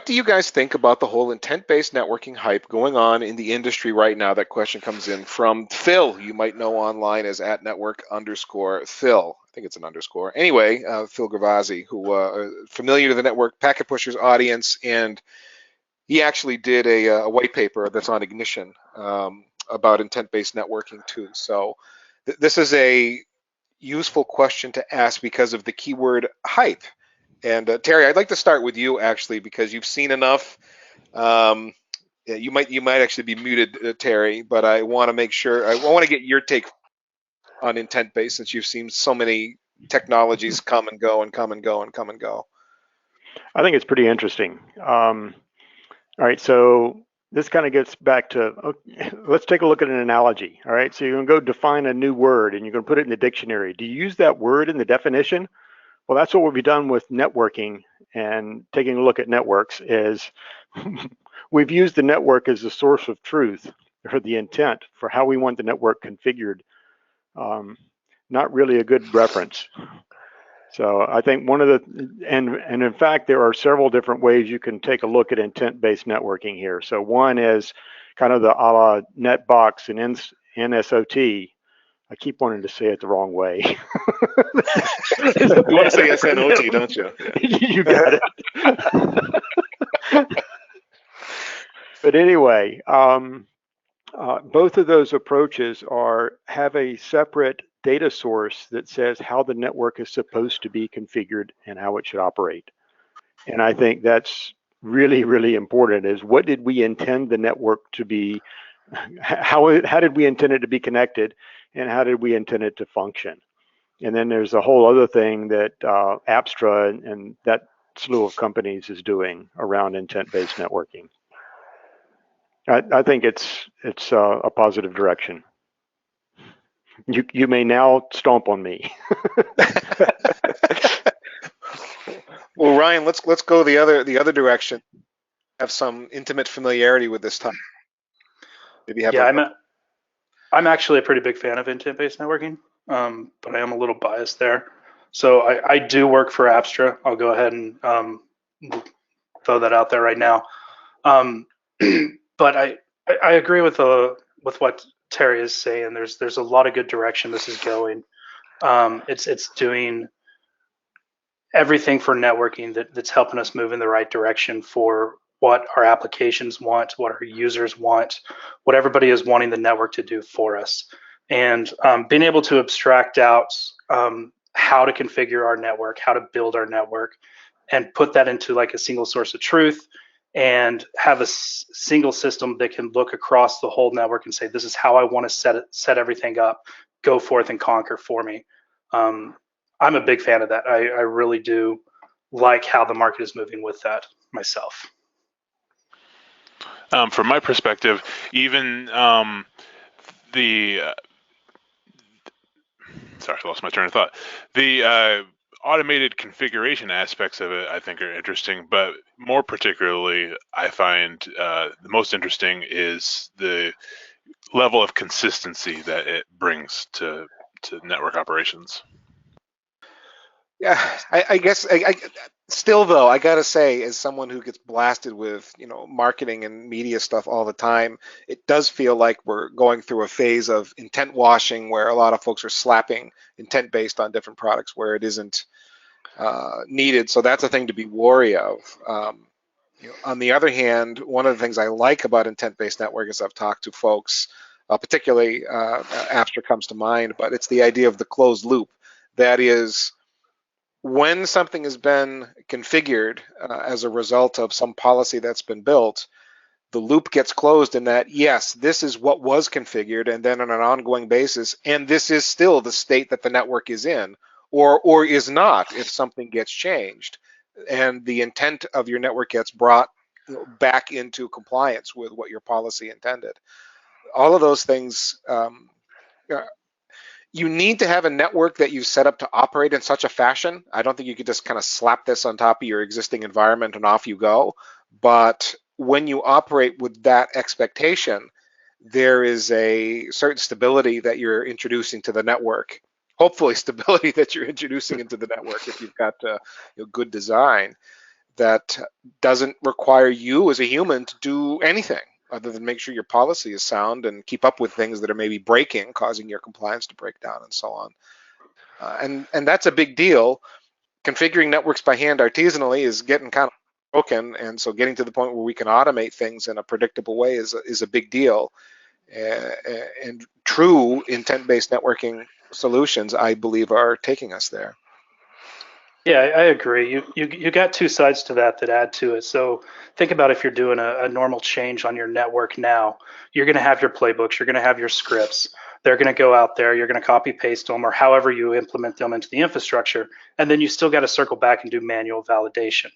do you guys think about the whole intent-based networking hype going on in the industry right now? That question comes in from Phil. You might know online as @network_Phil. I think it's an underscore. Anyway, Phil Gravazzi, who familiar to the Network Packet Pushers audience, and he actually did a white paper that's on Ignition about intent-based networking too. So this is a useful question to ask because of the keyword hype. And Terry, I'd like to start with you actually, because you've seen enough. Yeah, you might actually be muted, Terry, but I want to make sure. I want to get your take on intent-based, since you've seen so many technologies come and go and come and go and come and go. I think it's pretty interesting. All right, so this kind of gets back to, okay, let's take a look at an analogy. All right, so you're going to go define a new word and you're going to put it in the dictionary. Do you use that word in the definition? Well, that's what we've done with networking and taking a look at networks is we've used the network as the source of truth or the intent for how we want the network configured. Not really a good reference. So I think one of the, and in fact, there are several different ways you can take a look at intent-based networking here. So one is kind of the a la netbox and NSOT. I keep wanting to say it the wrong way. You want to say SNOT, don't you? You got it. But anyway, both of those approaches have a separate data source that says how the network is supposed to be configured and how it should operate. And I think that's really, really important, is what did we intend the network to be, how did we intend it to be connected, and how did we intend it to function? And then there's a whole other thing that Apstra and that slew of companies is doing around intent-based networking. I think it's a positive direction. You may now stomp on me. Well, Ryan, let's go the other direction. Have some intimate familiarity with this topic. Maybe have. Yeah, I'm actually a pretty big fan of intent-based networking, but I am a little biased there. So I do work for Apstra. I'll go ahead and throw that out there right now. But I agree with what Terry is saying. There's a lot of good direction this is going. It's doing everything for networking that's helping us move in the right direction for what our applications want, what our users want, what everybody is wanting the network to do for us. And being able to abstract out how to configure our network, how to build our network, and put that into like a single source of truth and have a single system that can look across the whole network and say, this is how I want to set everything up, go forth and conquer for me. I'm a big fan of that. I really do like how the market is moving with that myself. From my perspective, even sorry, I lost my train of thought. The automated configuration aspects of it, I think, are interesting, but more particularly, I find the most interesting is the level of consistency that it brings to network operations. Yeah, I guess still though, I gotta say, as someone who gets blasted with marketing and media stuff all the time, it does feel like we're going through a phase of intent washing, where a lot of folks are slapping intent based on different products where it isn't needed. So that's a thing to be wary of. On the other hand, one of the things I like about intent-based network is I've talked to folks, particularly Apstra comes to mind, but it's the idea of the closed loop. That is, when something has been configured as a result of some policy that's been built, the loop gets closed in that, yes, this is what was configured, and then on an ongoing basis, and this is still the state that the network is in, or is not if something gets changed, and the intent of your network gets brought back into compliance with what your policy intended. All of those things, you need to have a network that you set up to operate in such a fashion. I don't think you could just kind of slap this on top of your existing environment and off you go. But when you operate with that expectation, there is a certain stability that you're introducing to the network. Hopefully stability that you're introducing into the network if you've got good design. that doesn't require you as a human to do anything other than make sure your policy is sound and keep up with things that are maybe breaking, causing your compliance to break down and so on. And that's a big deal. Configuring networks by hand artisanally is getting kind of broken, and so getting to the point where we can automate things in a predictable way is a big deal. And true intent-based networking solutions, I believe, are taking us there. Yeah, I agree. You got two sides to that add to it. So think about if you're doing a normal change on your network now, you're going to have your playbooks, you're going to have your scripts. They're going to go out there, you're going to copy paste them or however you implement them into the infrastructure. And then you still got to circle back and do manual validation.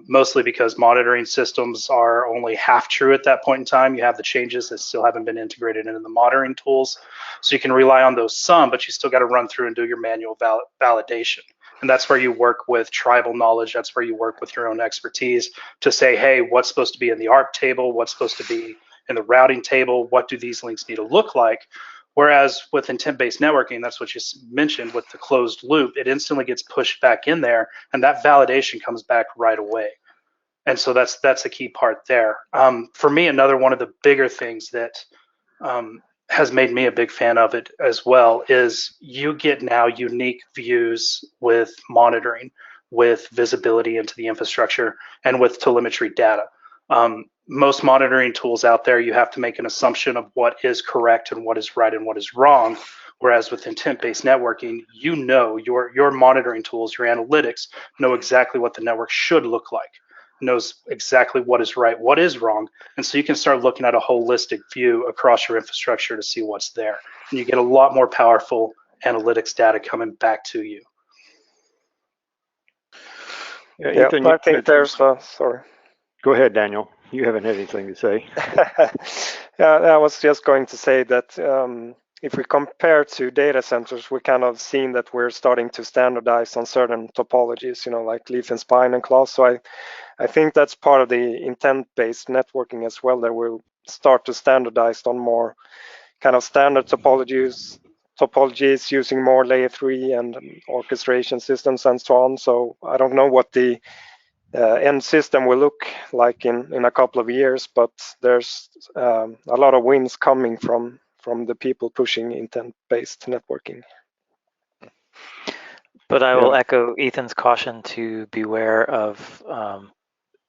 Mostly because monitoring systems are only half true at that point in time. You have the changes that still haven't been integrated into the monitoring tools. So you can rely on those some, but you still got to run through and do your manual validation. And that's where you work with tribal knowledge. That's where you work with your own expertise to say, hey, what's supposed to be in the ARP table? What's supposed to be in the routing table? What do these links need to look like? Whereas with intent-based networking, that's what you mentioned with the closed loop, it instantly gets pushed back in there and that validation comes back right away. And so that's a key part there. For me, another one of the bigger things that has made me a big fan of it as well is you get now unique views with monitoring, with visibility into the infrastructure, and with telemetry data. Most monitoring tools out there, you have to make an assumption of what is correct and what is right and what is wrong. Whereas with intent-based networking, you know your monitoring tools, your analytics know exactly what the network should look like, knows exactly what is right, what is wrong. And so you can start looking at a holistic view across your infrastructure to see what's there. And you get a lot more powerful analytics data coming back to you. Yeah, Ethan, I think there's sorry. Go ahead, Daniel. You haven't had anything to say. Yeah, I was just going to say that if we compare to data centers, we kind of seen that we're starting to standardize on certain topologies, like leaf and spine and class. So I think that's part of the intent-based networking as well, that we'll start to standardize on more kind of standard topologies using more layer 3 and orchestration systems and so on. So I don't know what the end system will look like in a couple of years, but there's a lot of wins coming from the people pushing intent-based networking. But I will echo Ethan's caution to beware of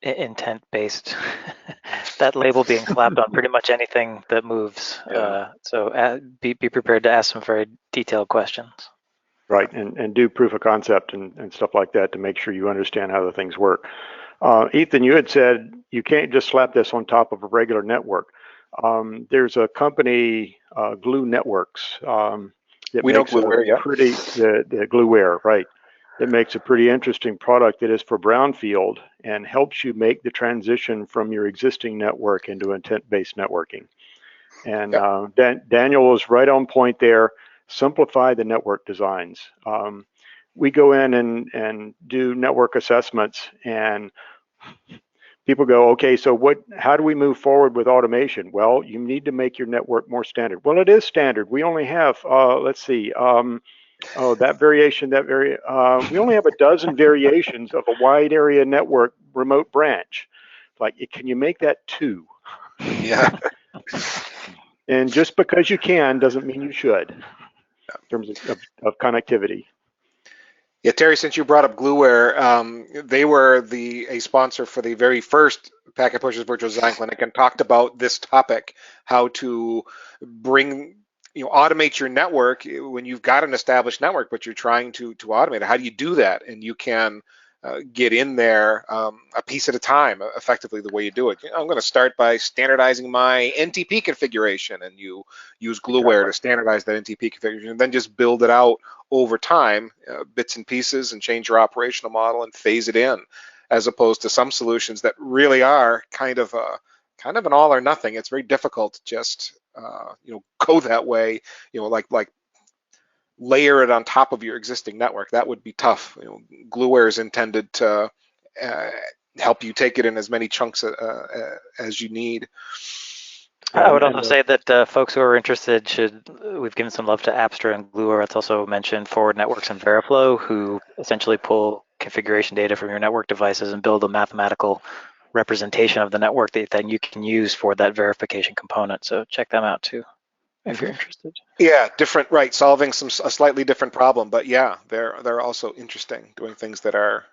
intent-based, that label being slapped on pretty much anything that moves. Yeah. So be prepared to ask some very detailed questions. Right, and do proof of concept and stuff like that to make sure you understand how the things work. Ethan, you had said you can't just slap this on top of a regular network. There's a company, Glue Networks, that We know makes Glueware, yeah. the Glueware, right? That makes a pretty interesting product that is for brownfield and helps you make the transition from your existing network into intent-based networking. And Daniel was right on point there. Simplify the network designs. We go in and do network assessments, and people go, okay, so how do we move forward with automation? Well, you need to make your network more standard. Well, it is standard. We only have, let's see, that variation, we only have a dozen variations of a wide area network remote branch. Like, can you make that 2? Yeah. And just because you can doesn't mean you should, in terms of connectivity. Yeah, Terry, since you brought up Glueware, they were a sponsor for the very first Packet Pushers Virtual Design Clinic and talked about this topic, how to automate your network when you've got an established network, but you're trying to automate it. How do you do that? And you can get in there a piece at a time, effectively the way you do it. I'm going to start by standardizing my NTP configuration, and you use Glueware to standardize that NTP configuration, and then just build it out over time, bits and pieces, and change your operational model and phase it in, as opposed to some solutions that really are kind of an all or nothing. It's very difficult to just go that way, like layer it on top of your existing network. That would be tough. Glueware is intended to help you take it in as many chunks as you need. I would also say that folks who are interested we've given some love to Apstra and Glueware. It's also mentioned Forward Networks and Veriflow, who essentially pull configuration data from your network devices and build a mathematical representation of the network that then you can use for that verification component. So check them out too, if you're interested. Yeah, different, right? Solving a slightly different problem, but yeah, they're also interesting, doing things that are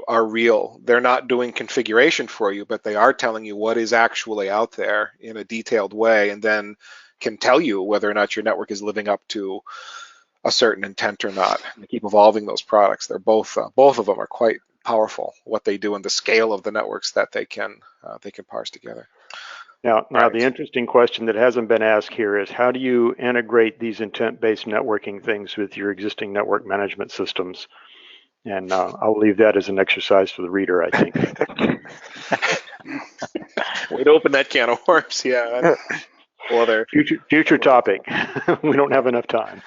are real. They're not doing configuration for you, but they are telling you what is actually out there in a detailed way, and then can tell you whether or not your network is living up to a certain intent or not. And they keep evolving those products. They're both of them are quite powerful. What they do and the scale of the networks that they can parse together. Now Right. the interesting question that hasn't been asked here is, how do you integrate these intent-based networking things with your existing network management systems? And I'll leave that as an exercise for the reader, I think. Way to open that can of worms. Yeah. Well, Future topic. We don't have enough time.